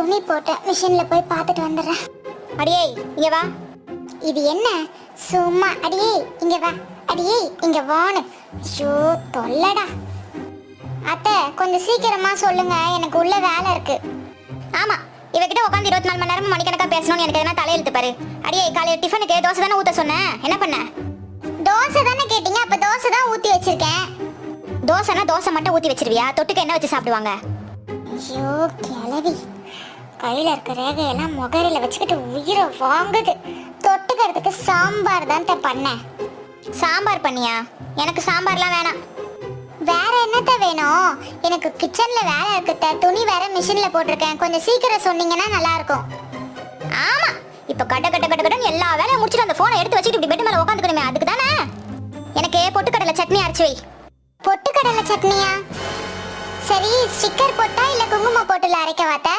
துணி போட்டேன், மிஷின்ல போய் பார்த்துட்டு வந்துடுறேன். அடியே இங்க வா. இது என்ன சும்மா? அடியே இங்க வா, அடியே இங்க வான்னு. ஐயோ தொல்லடா. அத்தை கொஞ்சம் சீக்கிரமா சொல்லுங்க, எனக்கு உள்ள வேலை இருக்கு. ஆமா, இவகிட்ட உட்காந்து 24 மணி நேரமும் மணிக்கணக்கா பேசணும்னு எனக்கு எதனா தலையெழுத்து பாரு. அடியே காலையில டிஃபனுக்கு தோசை தானே ஊத்த சொன்னேன், என்ன பண்ண? தோசை தானே கேட்டீங்க, அப்ப தோசை தான் ஊத்தி வச்சிருக்கேன். தோசைனா தோசை மட்டும் ஊத்தி வச்சிருவியா? தொட்டுக்க என்ன வச்சு சாப்பிடுவாங்க? ஐயோ கிளவி, கையில இருக்க ரேகையெல்லாம் முகரில வச்சுக்கிட்டு உயிரை வாங்குது. தொட்டுக்கிறதுக்கு சாம்பார் தான் பண்ணேன். சாம்பார் பண்ணியா? எனக்கு சாம்பார்லாம் வேணாம். வேற என்னத்த வேணும்? எனக்கு கிச்சன்ல வேலை இருக்குத்த, துணி வேற மிஷின்ல போட்டிருக்கேன், கொஞ்சம் சீக்கிரம் சொன்னீங்கன்னா நல்லா இருக்கும். ஆமா, இப்ப கட்ட கட்ட கட்ட கட்டன்னு எல்லா வேலையும் முடிச்சுட்டு அந்த போனை எடுத்து வச்சுட்டு இப்படி பெட் மேல உட்காந்துக்கணுமே, அதுக்கு தானே. எனக்கு பொட்டுக்கடலை சட்னி அரைச்சு வை. பொட்டுக்கடலை சட்னியா? சரி, ஸ்டிக்கர் போட்டா இல்ல குங்குமம் போட்டுல அரைக்க வாத்த?